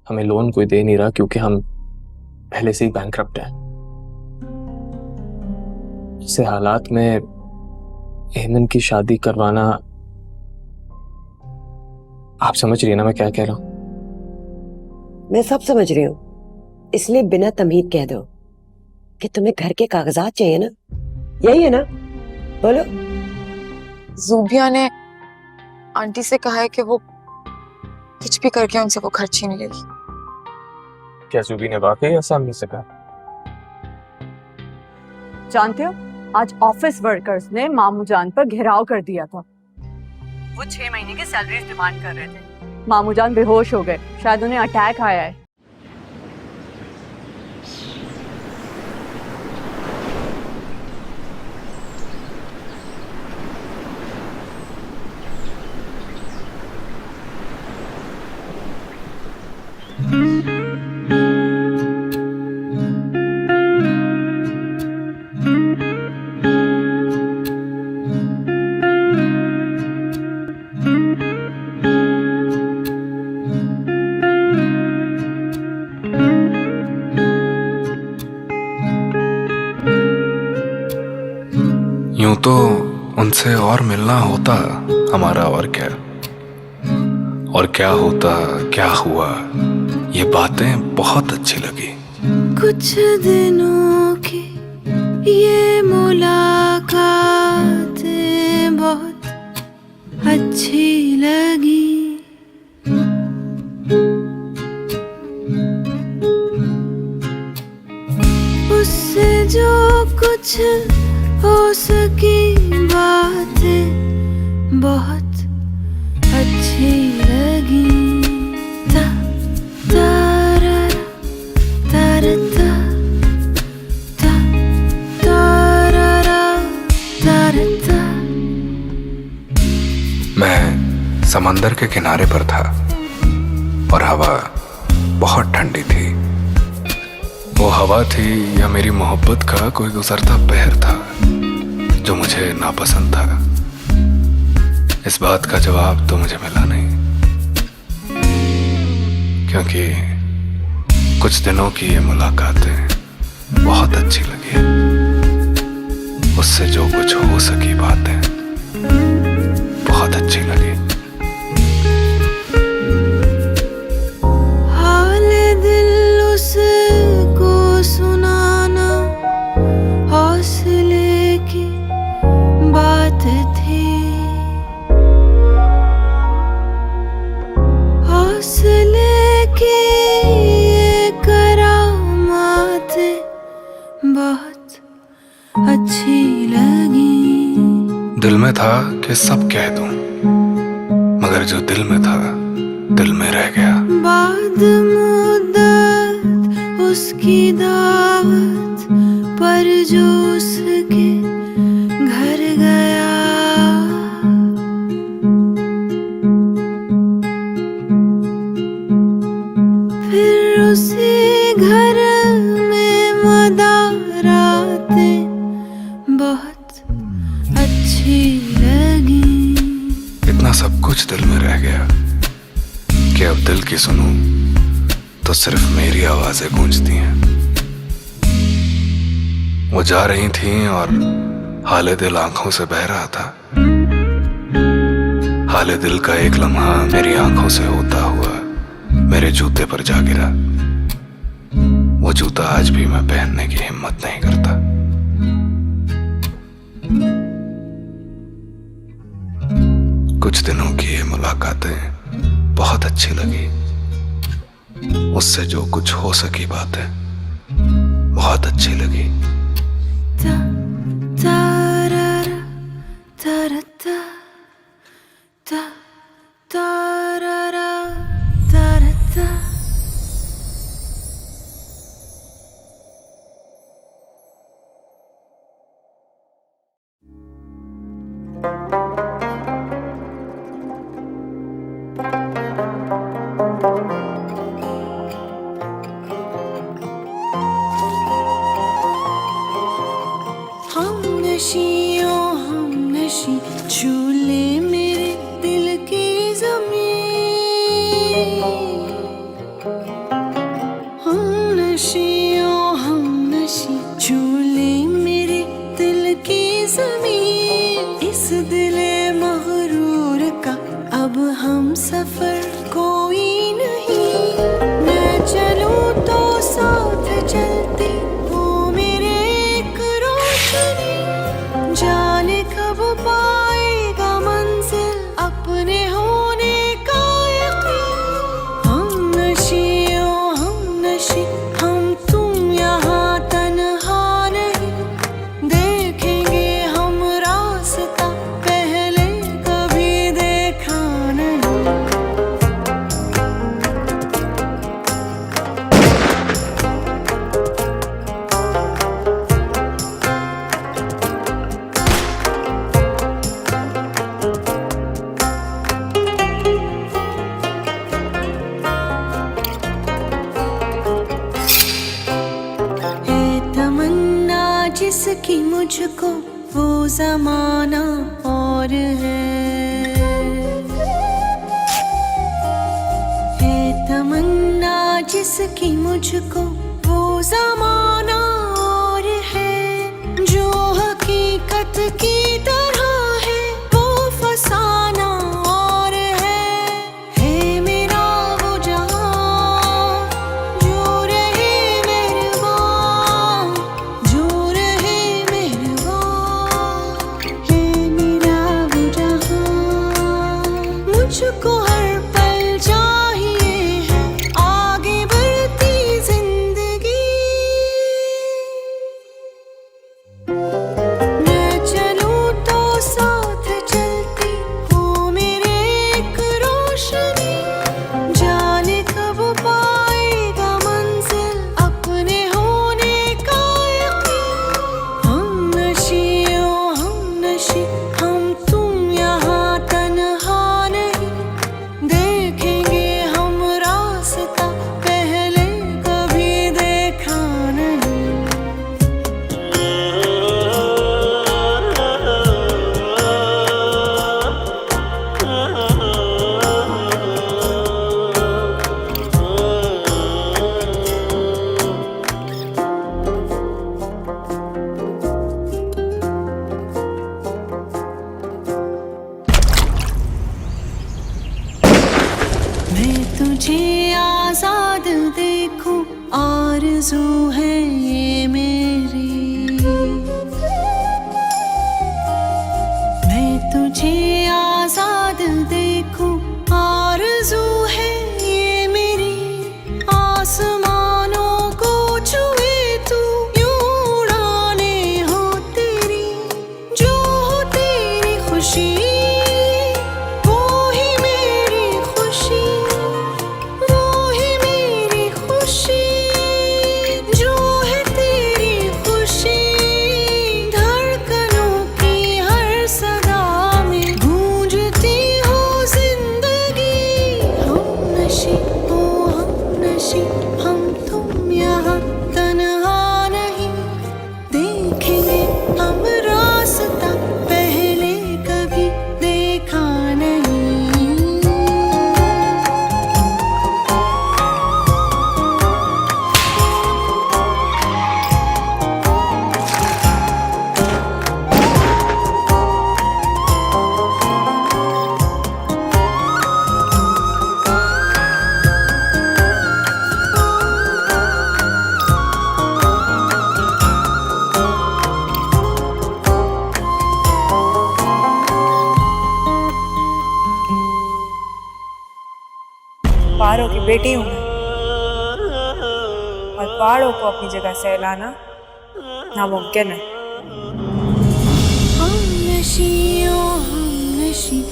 हमें लोन कोई दे नहीं रहा क्योंकि हम पहले से ही बैंकरप्ट हैं। ऐसे हालात में हेमंत की शादी करवाना, आप समझ रही है ना मैं क्या कह रहा हूं? मैं सब समझ रही हूँ, इसलिए बिना तमहीद कह दो कि तुम्हें घर के कागजात चाहिए ना, यही है ना? बोलो। ज़ूबिया ने आंटी से कहा है कि वो कुछ भी करके उनसे वो घर छीन लेगी। क्या ज़ूबी ने वाकई ऐसा हमने से कहा? जानते हो, आज ऑफिस वर्कर्स ने मामू जान पर घेराव कर दिया था। वो 6 महीने की सैलरी डिमांड कर रहे थे। मामू जान बेहोश हो गए, शायद उन्हें अटैक आया है। यूं तो उनसे और मिलना होता हमारा, और क्या होता, क्या हुआ, ये बातें बहुत अच्छी लगी। कुछ दिनों की ये मुलाकातें बहुत अच्छी लगी। उससे जो कुछ हो सकी बातें बहुत अच्छी लगी। ता तारा तारा ता ता तारा तारा ता। मैं समंदर के किनारे पर था और हवा बहुत ठंडी थी। वो हवा थी या मेरी मोहब्बत का कोई गुजरता पहर था जो मुझे नापसंद था। इस बात का जवाब तो मुझे मिला नहीं, क्योंकि कुछ दिनों की ये मुलाकातें बहुत अच्छी लगी। उससे जो कुछ हो सकी बातें बहुत अच्छी लगी। हाल दिल उसको सुनाना हौसले की बात थी। हौसले की ये करामातें बहुत अच्छी लगी। दिल में था कि सब कह दूं, मगर जो दिल में था दिल में रह गया। बाद मुद्दत उसकी दावत पर जो उसके घर गया। फिर उसी घर में मदारातें बहुत अच्छी लगी। इतना सब कुछ दिल में रह गया कि अब दिल की सुनूं तो सिर्फ मेरी आवाजें गूंजती हैं। वो जा रही थीं और हाले दिल आंखों से बह रहा था। हाले दिल का एक लम्हा मेरी आंखों से होता हुआ मेरे जूते पर जा गिरा। वो जूता आज भी मैं पहनने की हिम्मत नहीं करता। कुछ दिनों की ये मुलाकातें बहुत अच्छी लगी। उससे जो कुछ हो सकी बातें बहुत अच्छी लगी। ता तारा तारा ता ता तारा तारा ता। हम नशी झूले मेरे दिल की ज़मीं। जिसकी मुझको वो जमाना और है तमन्ना जिसकी मुझको वो जमाना और है, जो हकीकत की तरह है वो फसाना और है मेरा वो जहां जो रहे मेहरबान, जो रहे मेहरबान, है मेरा वो जहां। मुझको हर पल चाहिए है आगे बढ़ती जिंदगी, मैं चलूं तो साथ चलती हो मेरे एक रोशनी, जाने कब पाएगा मंजिल अपने होने का यकीन। हम नशी ओ हम नशी, हम तुम यहाँ तन्हा नहीं, देखेंगे हम रास्ता पहले कभी देखा नहीं। मैं तुझे आजाद देखूं आरज़ू है ये मेरी, मैं तुझे आजाद देखूं आरज़ू है ये मेरी, आसमानों को छुए तू यूं उड़ाने हो तेरी, जो हो तेरी खुशी वो ही मेरी खुशी, वो ही मेरी खुशी, जो है तेरी खुशी। धड़कनों की हर सदा में गूंजती हो जिंदगी, हम नशी ओ हम नशी, हम तुम यहाँ तन्हा नहीं, देखेंगे हम रास्ता पहले कभी देखा नहीं। पहाड़ों की बेटी हूँ मैं, और पहाड़ों को अपनी जगह से हिलाना नामुमकिन है। हम नशी ओ हम नशी,